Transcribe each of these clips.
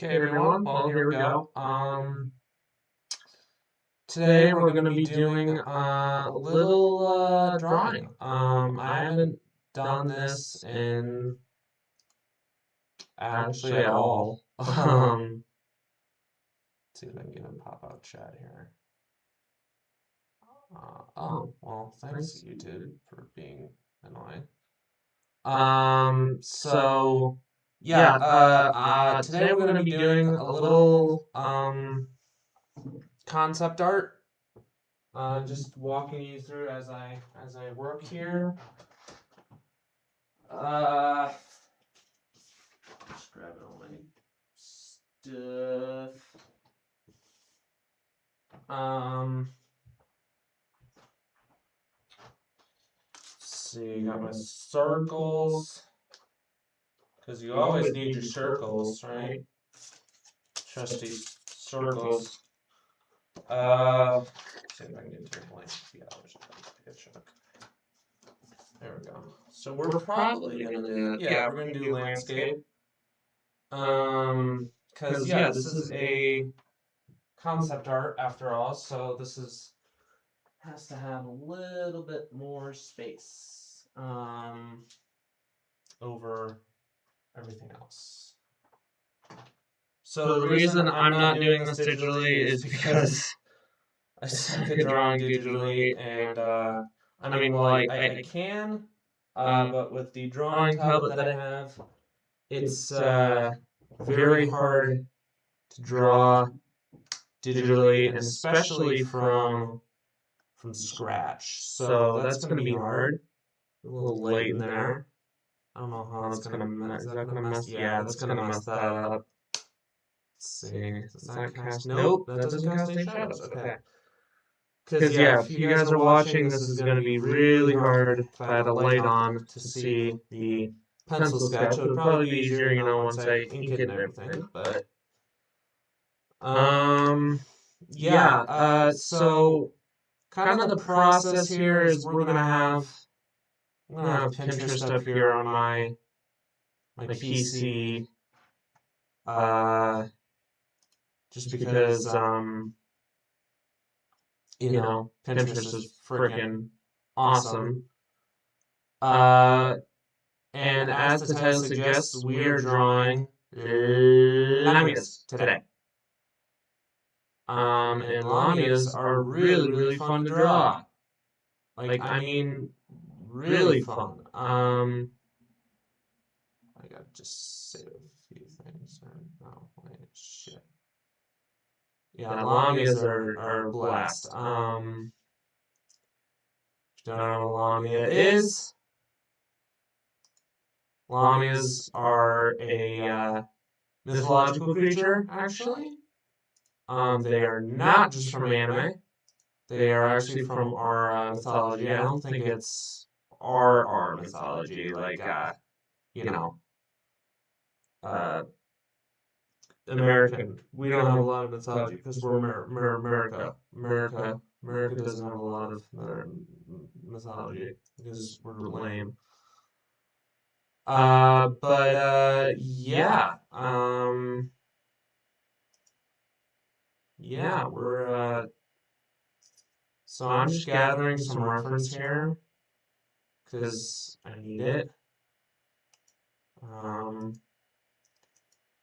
Okay, everyone. Well, here we go. Today we're going to be doing a little drawing. I haven't done this in actually at all. Let's see if I can get him pop out chat here. Oh, well, thanks YouTube for being annoying. So yeah, today we're going to be doing a little concept art. Just walking you through as I work here. Just grabbing all my stuff. Let's see, got my circles. Because you always need your circles, right? Trusty circles. See if I can get to a blank. Yeah, there's a chunk. There we go. So we're probably gonna do, yeah, we're gonna do landscape. Because yeah, this is a concept art after all, so this has to have a little bit more space over everything else. So the reason I'm not doing this digitally is because I suck at drawing digitally, and I mean, well, I can, but with the drawing tablet that I have, it's very hard to draw digitally, and especially from scratch. So that's going to be hard. A little late in there. I don't know how that's gonna mess. Is that gonna mess? Yeah, that's gonna mess that up. Let's see. Does that cast? Nope, that doesn't cast any shadows. Okay. Because yeah, if you guys are watching, this is gonna be really hard if I had a light on to see the pencil sketch. It would probably be easier, once I ink it and everything. But yeah. So kind of the process here is I'm gonna have Pinterest up here on my PC, just because Pinterest is freaking awesome. And as the title suggests, we are drawing Lamias today. And Lamias are really, really fun to draw. Like, I mean, really fun. I gotta just save a few things. Oh, wait, shit. Yeah, Lamias are a blast. Don't know what Lamia is. Lamias are a mythological creature, actually. They are not just from anime. They are actually from our mythology. I don't think it's our mythology, like you know, uh, American. We don't have a lot of mythology because we're America. America doesn't have a lot of mythology because we're lame. Yeah. Yeah, we're so I'm just gathering some reference here because I need it.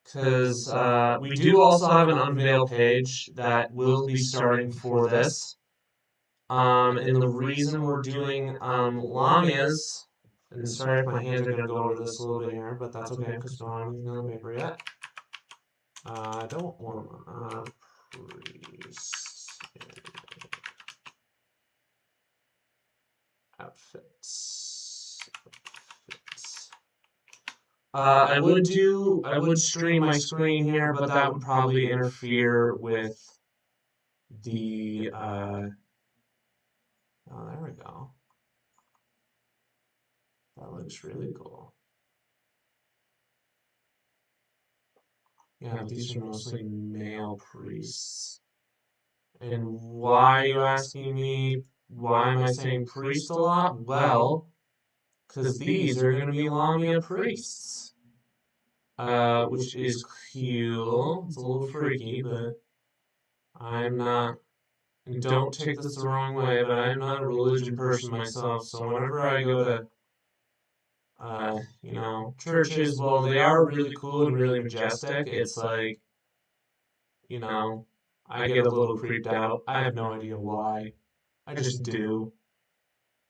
Because we do also have an unveil page that will be starting for this. And the reason we're doing Lamias, and sorry if my hands are gonna go over this a little bit here, but that's okay because we don't have anything on the paper yet. I don't want priests and outfits. I would stream my screen here, but that would probably interfere with the oh, there we go. That looks really cool. Yeah, these are mostly male priests. And why are you asking me? Why am I saying priest a lot? Well, because these are going to be Lamia priests. which is cool. It's a little freaky, but I'm not, and don't take this the wrong way, but I'm not a religion person myself, so whenever I go to, churches, while they are really cool and really majestic, it's like, you know, I get a little creeped out. I have no idea why. I just do.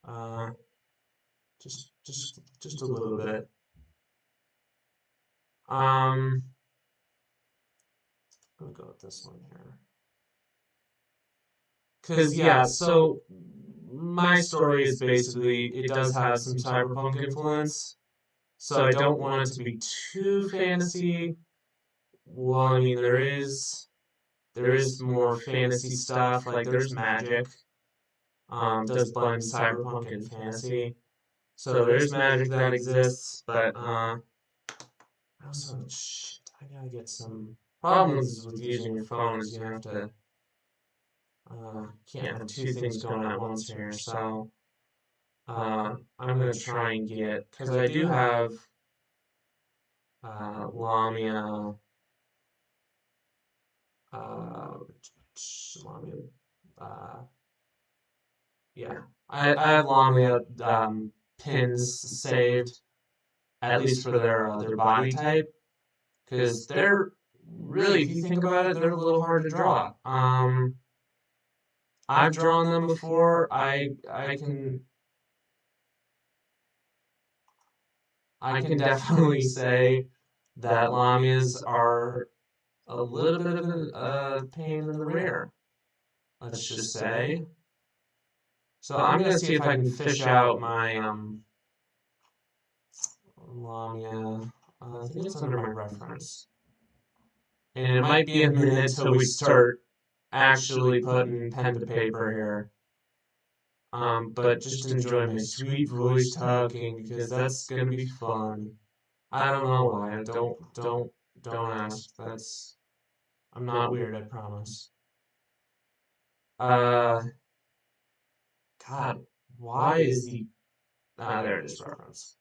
Uh, just a little bit. I'm gonna go with this one here. Cause yeah, so my story is basically it does have some cyberpunk influence, so I don't want it to be too fantasy. Well, I mean there is more fantasy stuff, like there's magic. Does blend cyberpunk and fantasy. So there's magic that exists, but also shit, I gotta get some problems with using your phone is you have to can't have two things going at once here. So I'm gonna try and get because I do have Lamia uh Lamia uh yeah I have Lamia pins saved at least for their body type because they're really, if you think about it, they're a little hard to draw. I've drawn them before. I can definitely say that Lamias are a little bit of a pain in the rear. Let's just say. So I'm gonna see if I can fish out my Lamia. I think it's under my reference, and it might be a minute till we start actually putting pen to paper here. But just enjoy my sweet voice talking because that's gonna be fun. I don't know why. Don't ask. I'm not weird, I promise. Uh God, why is the there it is reference.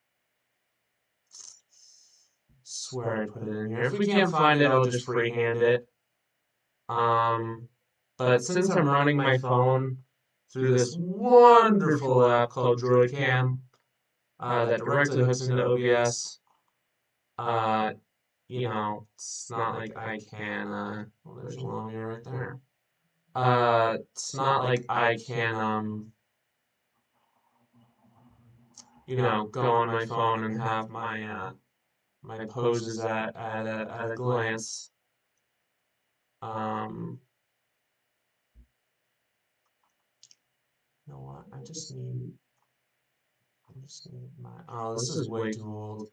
Swear I put it in here. If we can't find it, I'll just freehand it. Um but since I'm running my phone through this wonderful app called DroidCam, that directly hooks into OBS. Uh, it's not like I can, well, there's a Lamia right there. It's not like I can, go on my phone and have my poses at a glance. Um, you know what? I just need oh, this is way too old.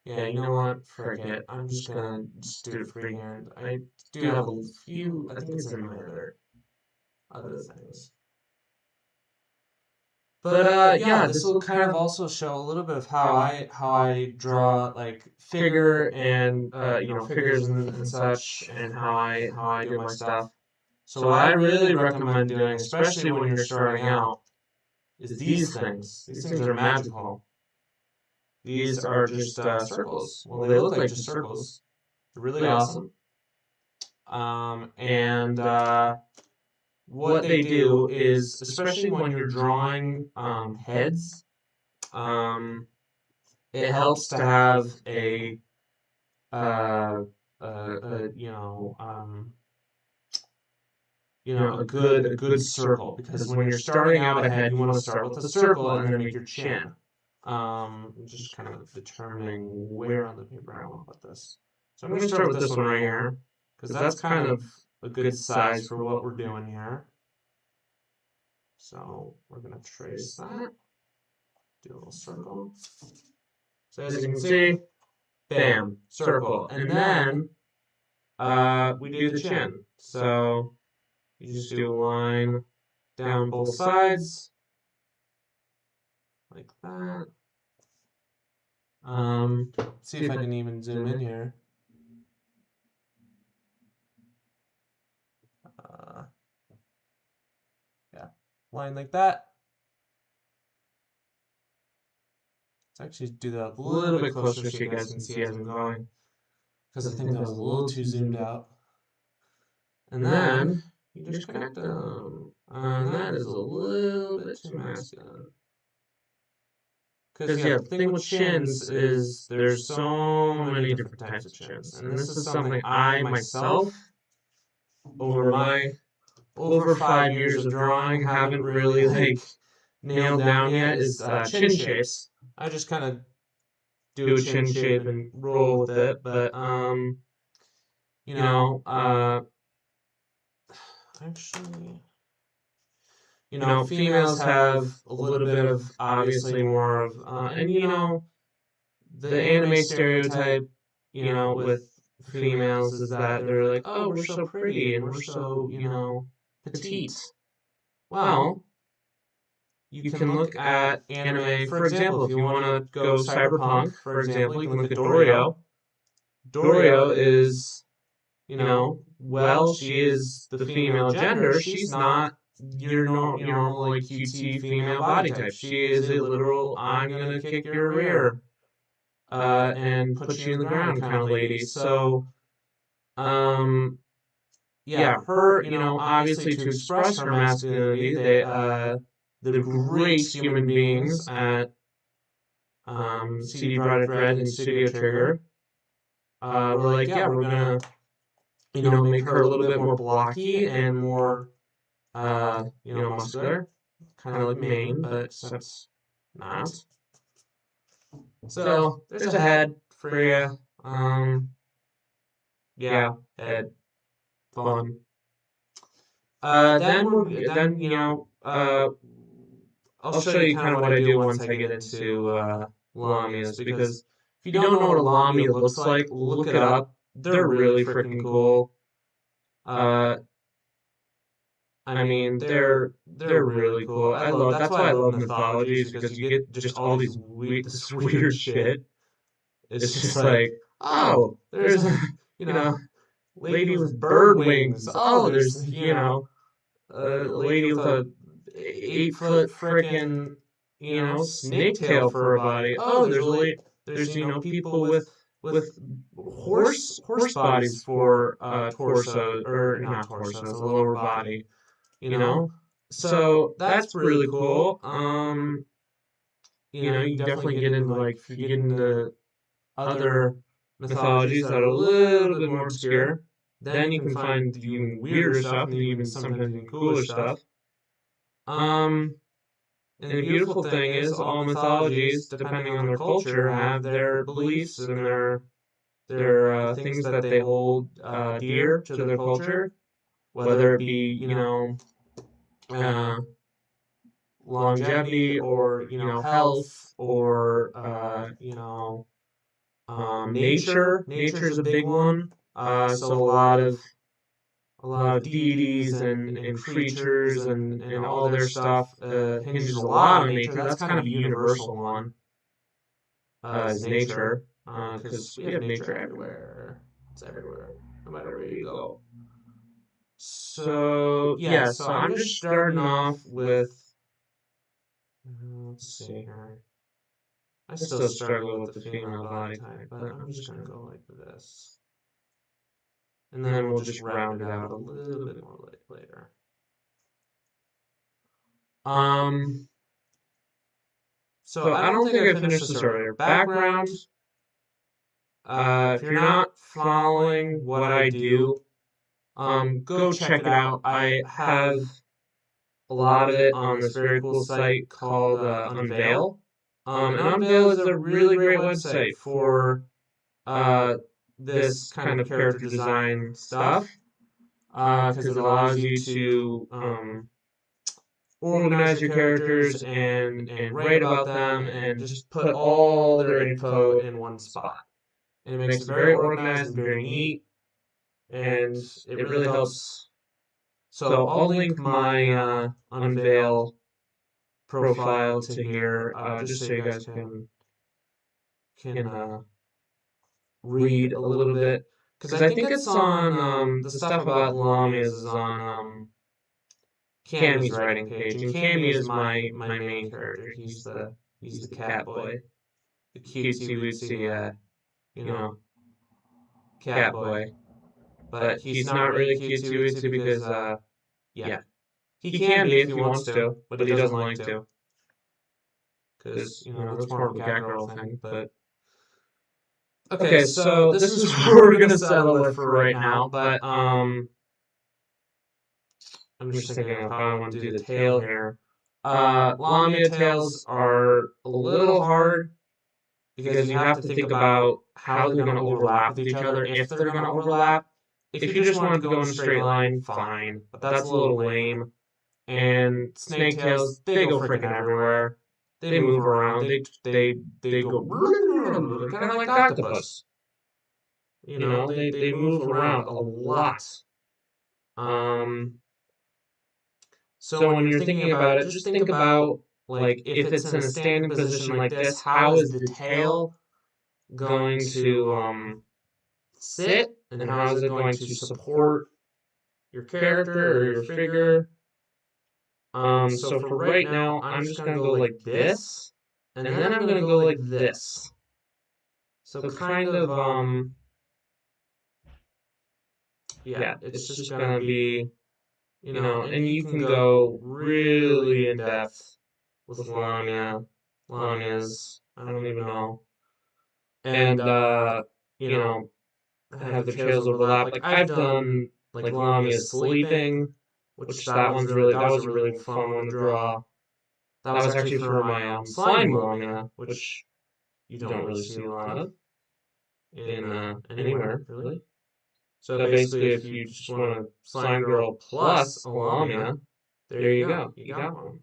Yeah, you know what? Frick it. I'm just gonna just do it freehand. I do have a few, I think it's in my other things. But yeah, this will kind of also show a little bit of how I draw like figure and figures and such, and how I do my stuff. So what I really recommend doing, especially when you're starting out, is these things. These things are magical. These are just circles. Well, they look like just circles. They're really awesome. And what they do is, especially when you're drawing heads, it helps to have uh, a a good circle, because when you're starting out ahead, you want to start with a circle and then make your chin. Just kind of determining where on the paper I want to put this. So I'm going to start with this one right here because that's kind of a good size for what we're doing here. So we're going to trace that, do a little circle. So as you can see, bam, circle. And then we do the chin. So you just do a line down both sides, like that. See if I can even zoom in here. Yeah, line like that. Let's actually do that a little bit closer so you guys can see as I'm going. because I think that was a little too zoomed out. And then you just connect them. And that is a little bit too masculine. Because, yeah, the thing with chins is there's so many different types of chins. And this is something I myself, over 5 years of drawing, haven't really, like, nailed down yet is chin shapes. I just kind of do a chin shape and roll with it. But, you know, actually, females have a little bit of obviously more of, and the anime stereotype, with females is that they're like, oh, we're so pretty and we're so, petite. Well, you can look at anime, for example, if you want to go cyberpunk, for example, you can look at Dorio. Dorio is, well, she is the female gender. She's not your normal, like, cutesy female body type. She is a literal, I'm gonna kick your rear, and put you in the ground kind of lady. So, yeah, her, obviously to express her masculinity, the great human beings at CD Projekt Red and Studio Trigger, were like, yeah, we're gonna, make her a little bit more blocky and more, muscular, kind of like Maine, but except not. So there's a head for you. Yeah, head, fun. I'll show you kind of what I do once I get into Lamias, because if you don't know what a Lamia looks like, look it up. They're really freaking cool. I mean, they're really cool. That's why I love mythologies, because you get just all this weird shit. It's just like, oh, there's a, lady with bird wings. Oh, there's, a lady with a 8 foot frickin', snake tail for a body. Oh, there's, people with horse bodies for torso, or not torsos, a lower body, So that's really cool. You definitely get into, like, if you get into other mythologies that are a little bit more obscure, then you can find even weirder stuff and even sometimes even cooler stuff. And the beautiful thing is, all mythologies, depending on their culture, have their beliefs and their things that they hold dear to their culture, whether it be, uh, longevity, or, health, or, nature. Nature is a big one. So a lot of deities and creatures and all their stuff hinges a lot on nature. That's kind of a universal one, is nature, because we have nature everywhere. It's everywhere, no matter where you go. So yeah, so I'm just starting off with. Let's see here. I still struggle with the female body type, but I'm just gonna go like this. And then we'll just round it out a little bit more later. So I don't think I finished this earlier. Background. If you're not following what I do, go check it out. I have a lot of it on this very cool site called Unveil. And Unveil is a really great website for this kind of character design stuff, because it allows you to organize your characters and write about them and just put all their info in one spot. And it makes it very organized and very neat, and it really helps. So I'll link my Unveil profile to here, just so you guys can read a little bit, because I think it's on the stuff about Lamias is on Cammy's writing page, and Cammy is my main character. He's the cat boy, the cutesy wootsy, cat boy. But he's not really cutesy because, yeah, he can be if he wants to, but he doesn't like to. Because, that's more of a cat girl thing. But okay, so this is what we're gonna settle with for right now. But I'm just thinking of how I want to do the tail here. Lamia tails are a little hard because you have to think about how they're gonna overlap with each other, if they're gonna overlap. If you just wanted to go in a straight line, fine, but that's a little lame. And snake tails, they go freaking everywhere. They move around. They go kind of like octopus. They move around a lot. Um, so when you're thinking about it, just think about like if it's in a standing position like this, how is the tail going to sit, and how is it going to support your character or your figure? So for right now, I'm just gonna go like this, and then I'm gonna go like this. So kind of yeah, it's just gonna be, and you can go really in depth with Lamias, I don't even know, and you know, have their tails overlap. Like I've done like Lamias sleeping, which that was a really fun one to draw. That was actually for my slime Lamia, which you don't really see a lot of in anywhere really. So basically, if you just want a slime girl plus a Lamia, there you go, you got one.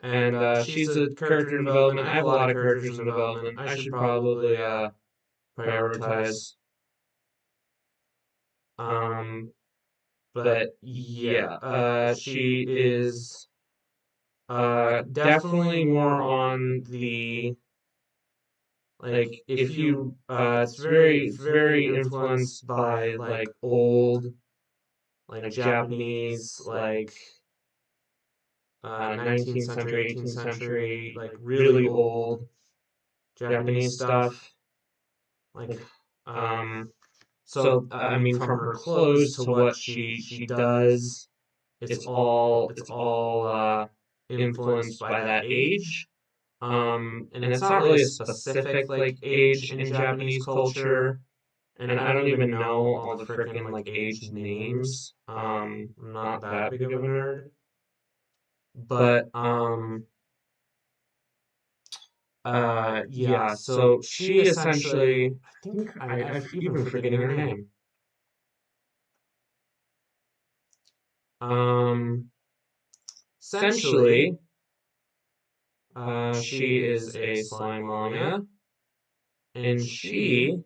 And she's a character in development. I have a lot of characters in development. I should probably prioritize. Um, but yeah, she is definitely more on the like if you it's very influenced by like old like Japanese like 19th century 18th century like really old Japanese stuff like so I mean from her clothes to what she does it's all influenced by that age. And it's not really a specific like age in Japanese culture, and I don't even know all the freaking like age names. I'm not that big of a nerd, but yeah. So she essentially, I think I've even forgetting her name. Um, essentially, she is a slime lamia, and she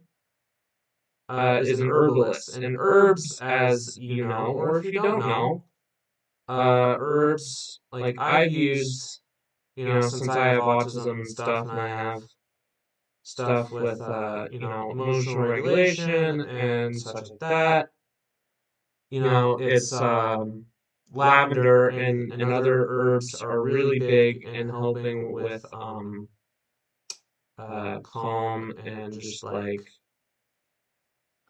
is an herbalist. And herbs, as you know, or if you don't know, herbs, like I've used, since I have autism and stuff, and I have stuff with, emotional regulation and such like that, it's lavender and other herbs are really big in helping with calm and just like,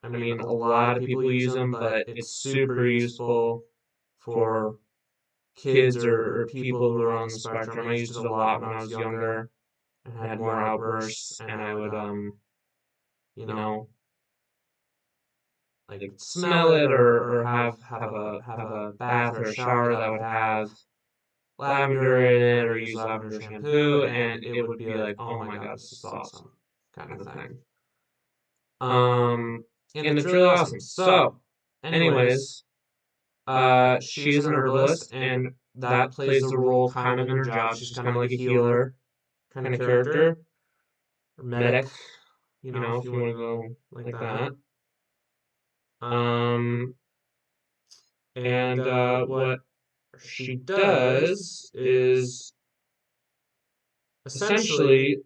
I mean, a lot of people use them, but it's super useful for kids or people who are on the spectrum. I used it a lot when I was younger and had more outbursts, and I would, you know, like smell it or have a bath or a shower that would have lavender in it or use lavender shampoo, and it would be like, oh my god, this is awesome, kind of thing. And it's really awesome. So, anyways, she's an herbalist, and that plays the role kind of in her job. She's kind of like a healer kind of character, or medic, if you want to go like that. Um, and what she does is essentially,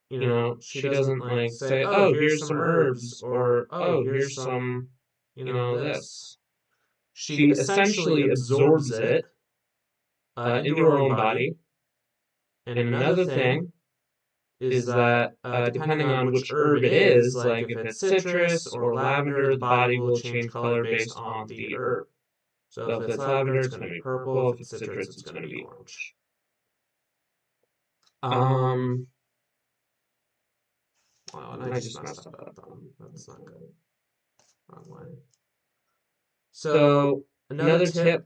she doesn't like say, oh, here's some herbs, or oh, here's some, this. She essentially absorbs it into her own body. And another thing is that depending on which herb it is, like if it's citrus or lavender, the body will change color based on the herb. So if it's lavender, it's going to be purple. If it's citrus, it's going to be orange. Wow, and I just messed up that thumb. That's not good. Wrong way. So another tip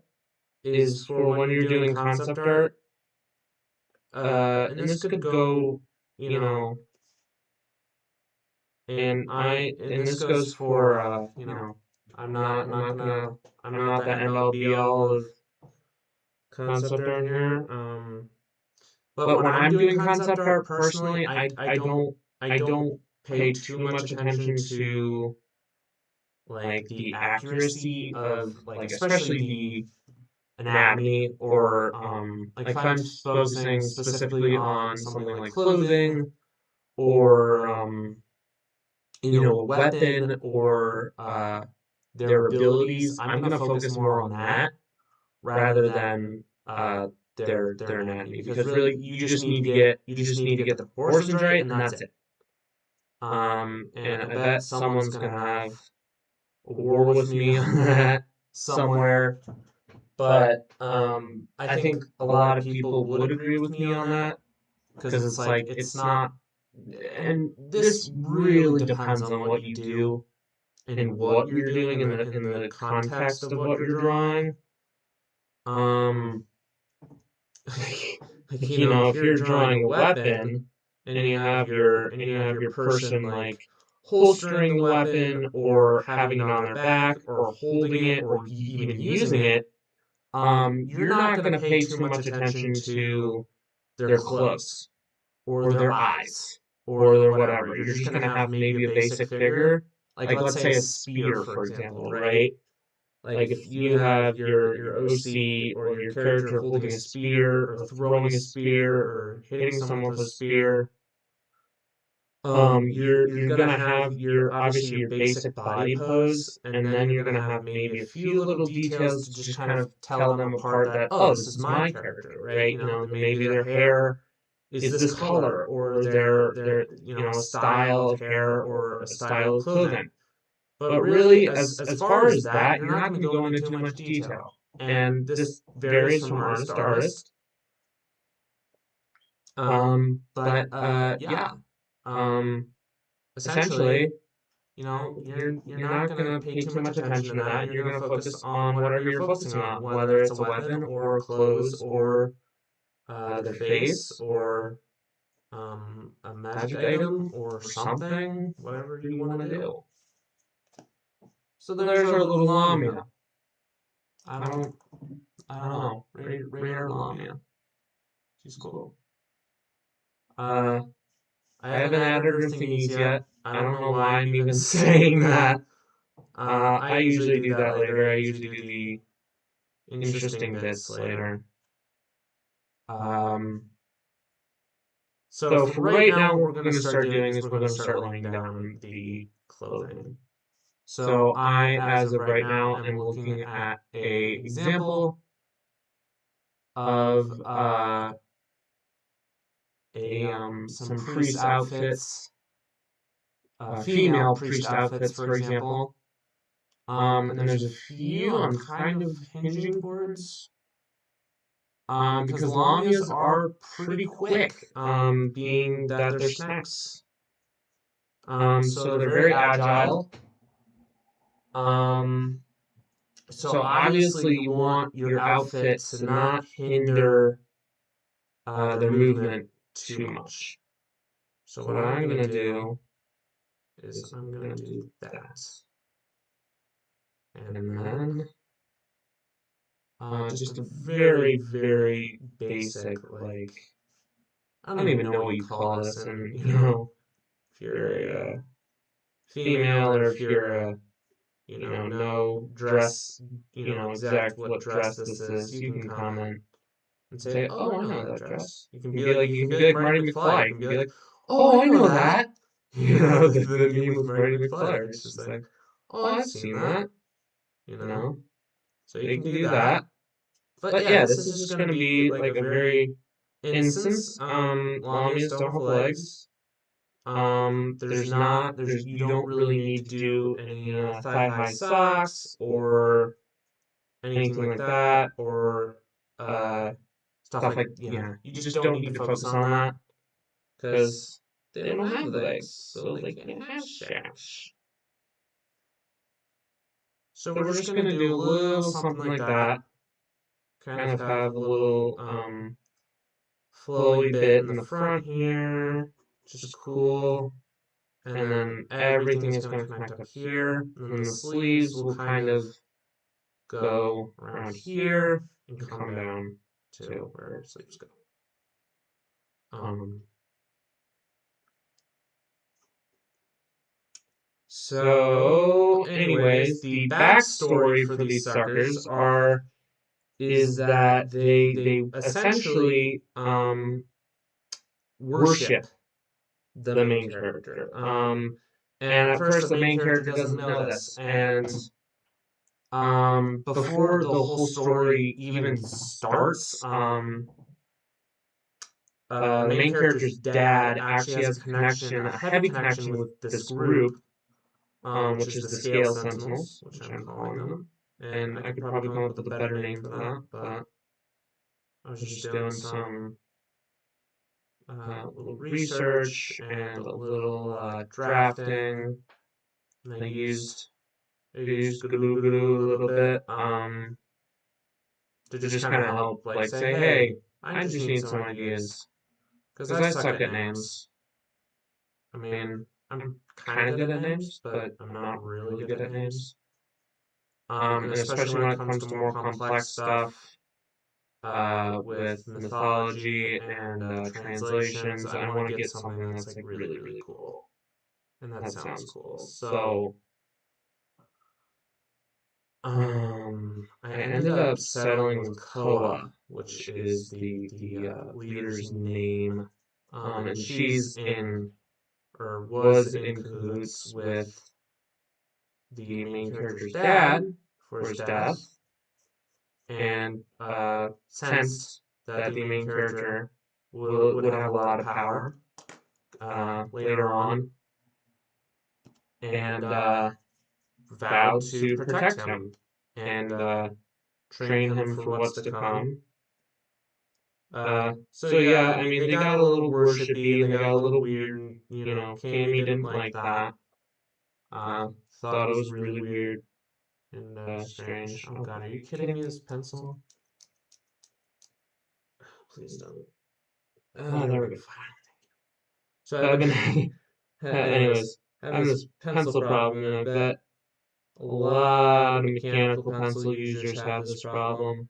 is for when you're doing concept art, and this could go, you know, and this goes for, I'm not the end all be all of concept art here. But when I'm doing concept art personally, I don't pay too much attention to like the accuracy of like especially the anatomy or like if I'm focusing specifically on something like clothing or a weapon or their abilities, I'm gonna focus more on that rather than their anatomy because really you just need to get the proportions right and that's it. And I bet someone's gonna have a war with me on that somewhere, but I think a lot of people would agree with me on that because it's like it's not, and this really depends on what you do and what you're doing in the context of what you're drawing. Um, if you're drawing a weapon and you have your person like holstering the weapon or having it on their back or holding it or even using it, you're not going to pay too much attention to their clothes or their eyes or their whatever. You're just going to have maybe a basic figure, like let's say a spear, for example, right? Like if you have your OC or your character holding a spear or throwing a spear or hitting someone with a spear, you're gonna have your obviously your basic body pose, and then you're gonna have maybe a few little details to just kind of tell them apart that oh, this is my character, right? Maybe their hair is this color, or their a style of hair or a style of clothing. But really, as far as that, you're not going to go into too much detail. And this varies from artist to artist. Yeah. Essentially, you're not going to pay too much attention to that, and you're going to focus on whatever you're focusing on, whether it's a weapon or clothes or their face or a magic item or something, whatever you want to do. So there's our little Lamia. I don't know. Rare Lamia. She's cool. I haven't added her thingies yet. I don't know why I'm even saying that. I usually do that later. I usually do the interesting bits later. So for right now, what we're going to start doing is we're going to start laying down the clothing. So I, as of right now, am looking at a example of some priest outfits, female priest outfits, for example. And there's a few I'm kind of hinging towards, because Lamias are pretty quick, being that they're snacks. So they're very agile. So obviously you want your outfits to not hinder their movement too much. So what I'm going to do is I'm going to do that. And then just a very, very basic, like, I don't even know what you call this. And, if you're a female or if you're a, no dress, exact what dress this is, you can comment and say, oh, I know that dress. You can be like Marty McFly. You can be like, oh, I know that. The meme with Marty McFly. It's just like, oh, I've seen that. So you can do that. But yeah, this is just going to be like a very And since Lamias don't have legs, you don't really need to do any thigh-high socks or anything like that, or uh, stuff like, you just don't need to focus on that because they don't have legs, so they can't have shacks. So we're just gonna do a little something like that, kind of have a little flowy bit in the front here, which is cool. And then everything is going to connect up here. And then the sleeves will kind of go around here and come down to where sleeves go. So, anyways, the backstory for these suckers is that they essentially worship the main character. And at first, the main character doesn't know this, and before the whole story even starts, the main character's dad actually has a connection, a heavy connection with this group, which is the Scale Sentinels, which I'm calling them. And I could probably come up with a better name for that, but I was just doing some little research and a little drafting. And I used Gulu Gulu a little bit to just kind of help, like, say, hey, I just need some ideas. Because I suck at names. I mean, I'm kind of good at names, but I'm not really good at names. And especially when it comes to more complex stuff with mythology and translations, I want to get something that's like really, really cool. And that sounds cool. So, I ended up settling with Koa, which is the leader's name, and she's in or was in cahoots with the main character's dad for his death, and sensed that the main character would have a lot of power later on, and vowed to protect him and train him for what's to come. So yeah, I mean, they got a little worshipy and they got a little weird, and Cammy didn't like that. Thought it was really weird and strange. Oh God, are you kidding me? This pencil? Please don't. Oh, there we go. So I've been, anyways, having this pencil problem, and I bet a lot of mechanical pencil users have this problem.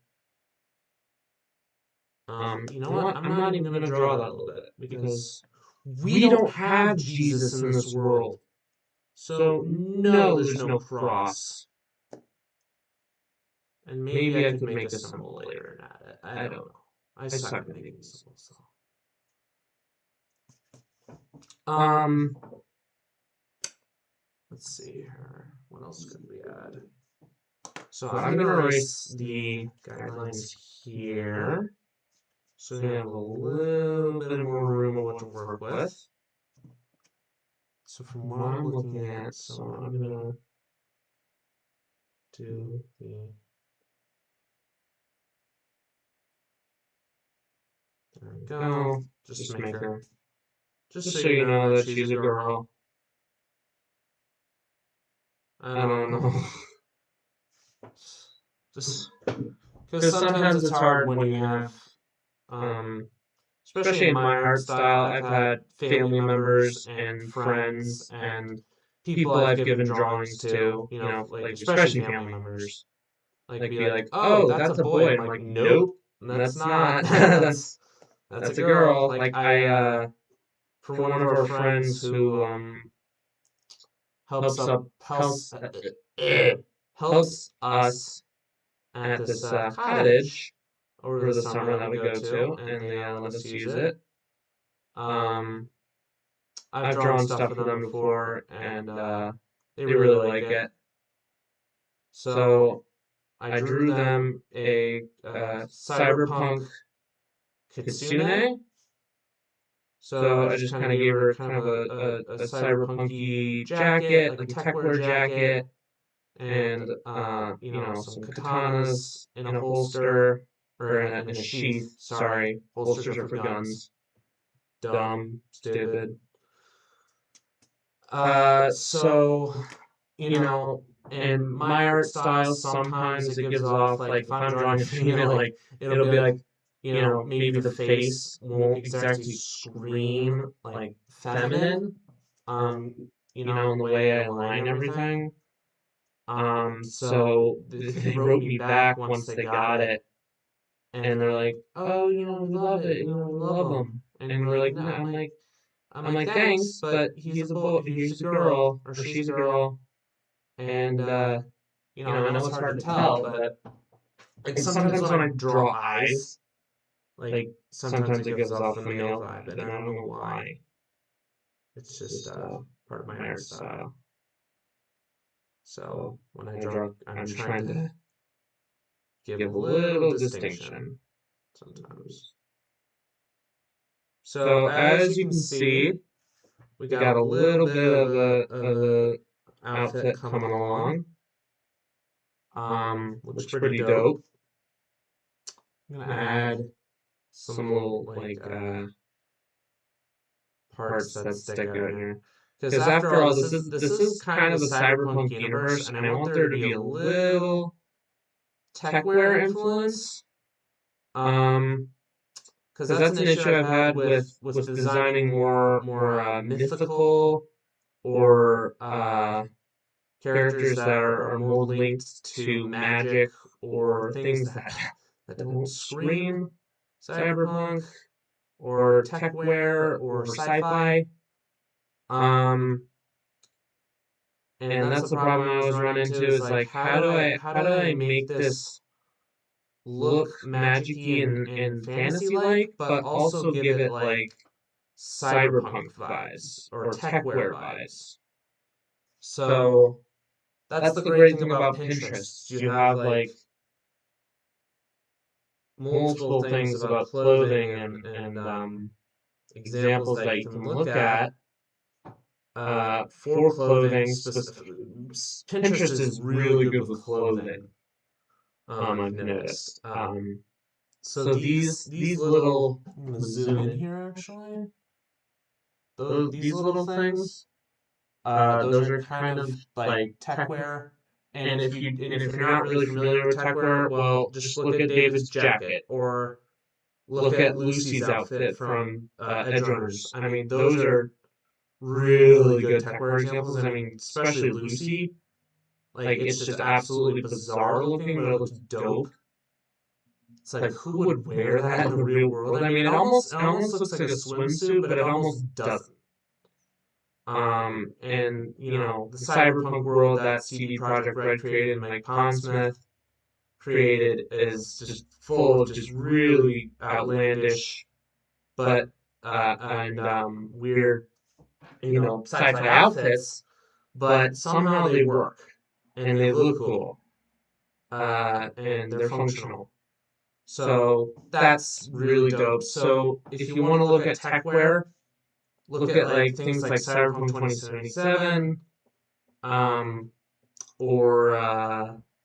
You know what? I'm not even gonna draw that a little bit because we don't have Jesus in this world. So no, there's no cross. And maybe I could make a symbol later and add it. I don't know. I suck at making symbols. So. Let's see here. What else could we add? So I'm gonna erase the guidelines here, so we have a little bit more room of what to work with. So from what I'm looking at, so I'm gonna do the. There we go. Just make her. Just so you know that she's a girl. I don't know. Just because sometimes it's hard when you have, especially in my art style, I've had family members and friends and people I've given drawings to, like especially family members, like be like, "Oh, that's a boy." I'm like, "Nope, that's not. That's a girl." Like for one of our friends who helps us at this cottage over the summer that we go to, and they let us use it. I've drawn stuff for them before, and they really like it. So I drew them a cyberpunk kitsune. So I just kind of gave her kind of a cyberpunky jacket, like a tech wear jacket, and some katanas in a holster or in a sheath. Sorry, holsters are for guns. Dumb, stupid. So and my art style sometimes it gives off like if I'm drawing a female, like it'll be like maybe the face won't exactly scream like feminine, in the way I align everything. So they wrote me back once they got it, and they're like, "Oh, we love it, we love him," and we're like, "No," I'm like, "Thanks, but he's a girl or she's a girl," and I know it's hard to tell, but like sometimes when I draw eyes, like sometimes it gives off the male vibe, and I don't know why. It's just part of my art style. So when I draw, I'm trying to give a little distinction sometimes. So as you can see, we got a little bit of a outfit coming along. Looks pretty dope. I'm gonna add some little like parts that stick out here. Because after all, this is kind of a cyberpunk universe, and I want there to be a little techwear influence. Because that's an issue I've had with designing more mythical or characters that are more linked to magic or things that don't scream cyberpunk or techwear or sci-fi. Um, and that's the problem I always run into is like how do I make this look magic-y and fantasy-like, but also give it like cyberpunk vibes or techwear vibes. So that's the great thing about Pinterest. You have like multiple things about clothing and examples that you can look at for clothing. Pinterest is really good with clothing. I've noticed. So these little, I'm gonna zoom in here actually. These little things, those are kind of like techwear. And if you're not really familiar with techwear, well, just look at David's jacket or look at Lucy's outfit from Edge Runners. I mean, those are really good techwear examples. I mean, especially Lucy. Like it's just absolutely bizarre looking, but it looks dope. It's like who would wear that in the real world? I mean, it almost looks like a swimsuit, but it almost doesn't. And the cyberpunk world that CD Projekt Red created and Mike Pondsmith created is just full of just really outlandish, but and weird, sci-fi outfits, but somehow they work and they look cool, and they're functional. So that's really dope. So if you want to look at techwear, look at like things like Cyberpunk 2077, or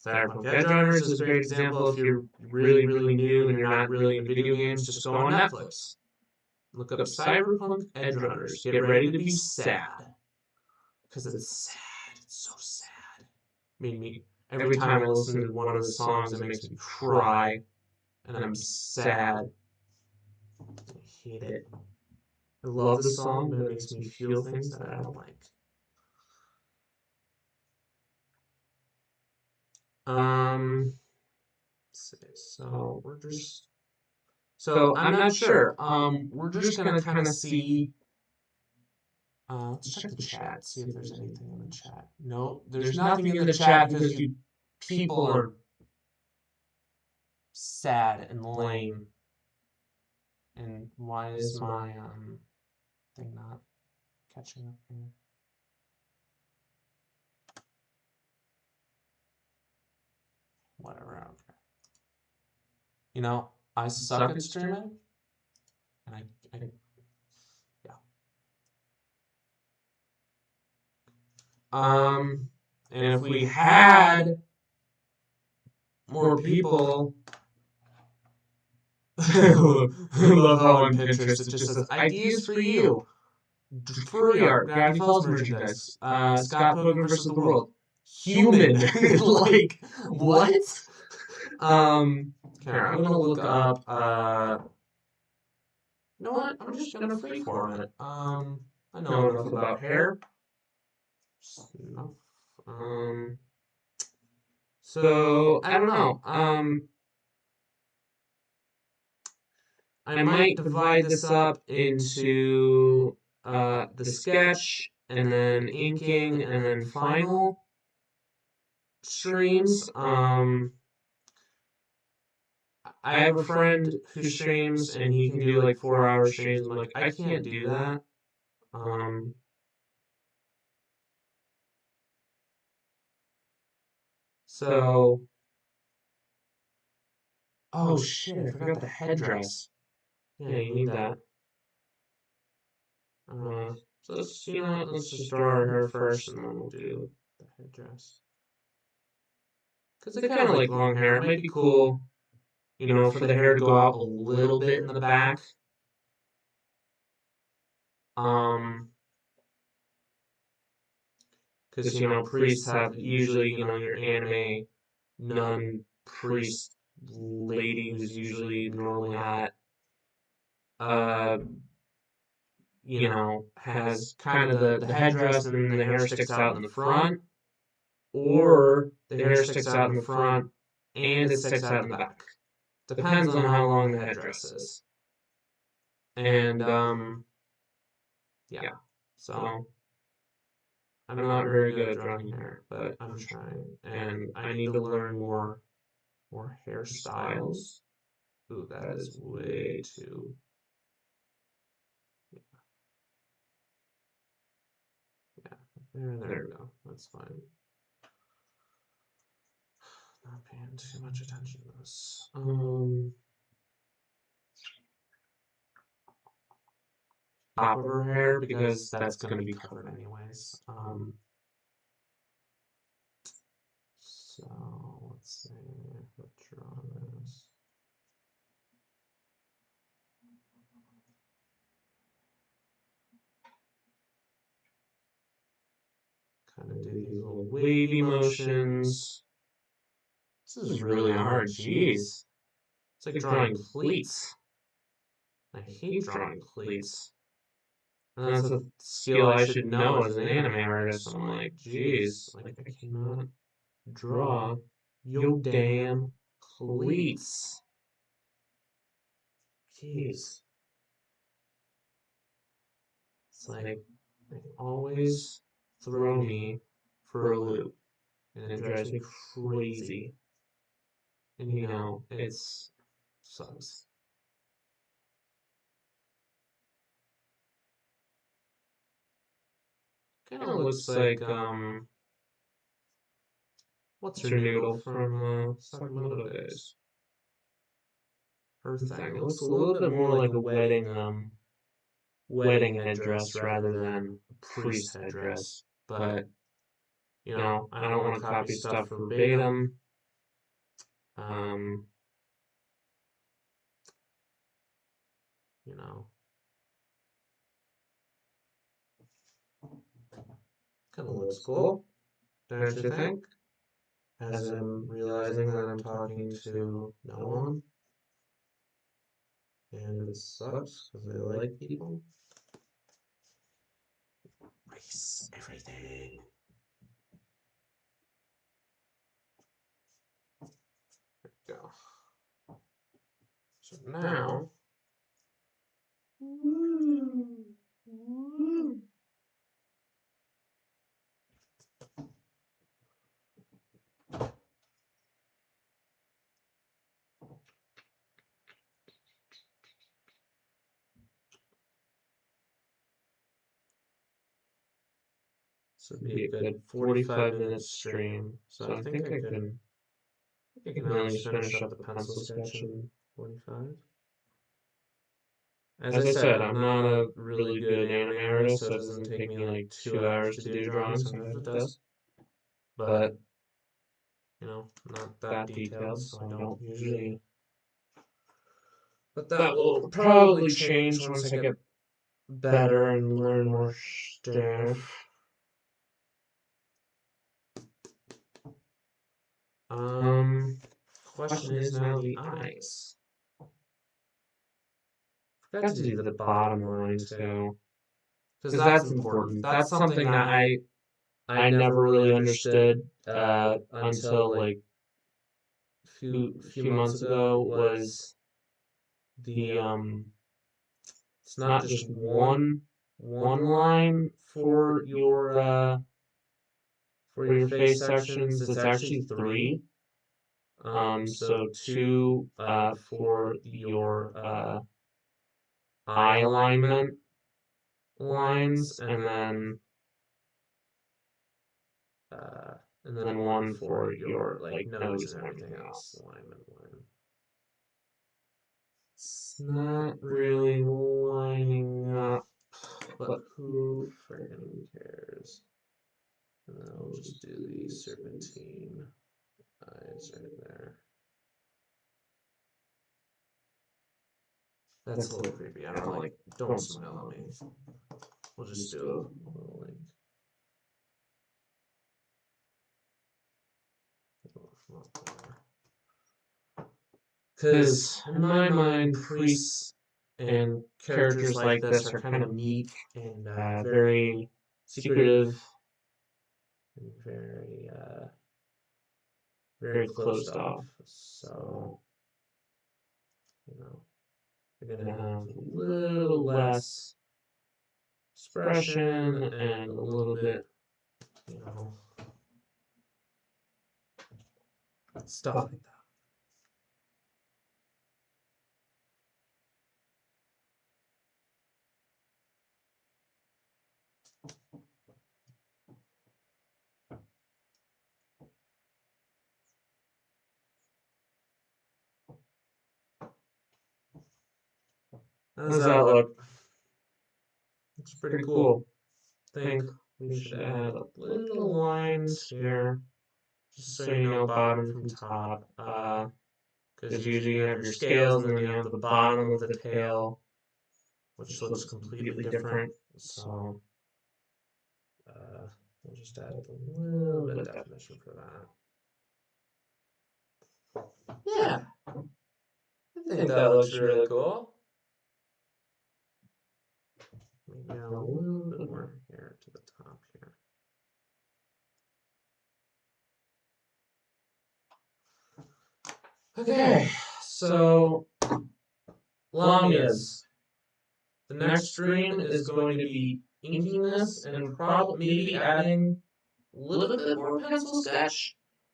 Cyberpunk Edge Runners is a great example. If you're really, really new and you're not really into video games, just go on Netflix. Look up Cyberpunk Edge Runners. Get ready to be sad. Because it's sad. It's so sad. Made me, every time I listen to one of the songs, it makes me cry. And I'm sad. I hate it. I love the song, but it makes me feel things that I don't like. So we're just. So I'm not sure. We're just gonna kind of see. Let's check the chat. See if there's anything in the chat. No, there's nothing in the chat because you people are sad and lame. And why is my thing not catching up here? Whatever, I don't care. I suck at streaming. And yeah. And if we had more people who love how on Pinterest it just says ideas for you. Furry art, Gravity Falls merchandise, Scott Pilgrim versus the World, human, like what? Here I'm gonna look up. You know what? I'm just gonna freeform it. I know enough about hair. Enough. So I don't know. I might divide this up into the sketch and then inking and then final streams. I have a friend who streams and he can do like 4 hour streams. I'm like, I can't do that. So, oh shit, I forgot the headdress. Yeah, you need that. So let's, you know what, let's just draw our hair first and then we'll do the headdress. Because I kind of like long hair. It might be cool, you know, for the hair to go out a little bit in the back. Because, you know, priests have usually, you know, your anime nun priest lady who's usually normally hot, you know, has kind of the headdress and the hair sticks out in the front, or the hair sticks out in the front and it sticks out in the back. Depends on how long the headdress is. And, yeah, so I'm not very good at drawing hair, but I'm trying. And I need to learn more hairstyles. Ooh, that is way too. Yeah, there we go. That's fine. Not paying too much attention to this. Top of her hair because that's gonna be covered anyways. So let's see. Let's draw this. Kind of do these little wavy motions. This is really hard. Jeez. It's like drawing pleats. I hate drawing pleats. And that's a skill I should know as an anime artist. I'm like, jeez, like I cannot draw yo damn pleats. Jeez. It's like they always throw me for a loop, and it drives me crazy. And you know, it's sucks. Kind of looks like what's her noodle from Sakamoto Days? Her thing. It looks a little bit more like a wedding headdress rather than a priest headdress. But you know, I don't want to copy stuff verbatim. You know, kind of looks cool, don't you think? As I'm realizing that I'm talking to no one, and it sucks because I like people. Erase everything. There we go. So now, this would be a good 45-minute stream. So I think I can at least finish up the pencil sketch in 45. as I said, I'm not a really good anime artist, so it doesn't take me like 2 hours to do drawing. Sometimes it does, but not that detailed, so I don't usually. But that will probably change once I get better and learn more stuff. Question is now the eyes. Forgot to do the bottom line too, because that's important. That's something that I never really understood until like few months ago was the it's not just one line for your face sections. It's actually three. So two for your eye alignment lines, and then one for your like nose and everything else alignment line. It's not really lining up, but who friggin' cares? And then I'll just do the serpentine eyes right there. That's a little creepy. I don't like. Don't smile at me. We'll just do a little like. Because in my mind, priests and characters like this are kind of meek and very secretive and very closed off. So, you're gonna have a little less expression and a little bit, stuff like that. How does that look? Looks pretty cool. I think we should add little lines here, just so you know bottom from top. Because usually you have your scales and then you have the bottom of the tail, which looks completely different. So we'll just add a little bit of definition for that. Yeah, I think that looks really cool. Maybe add a little bit more hair to the top here. Okay, so Lamias. The next screen is going to be inking this and maybe adding a little bit more pencil sketch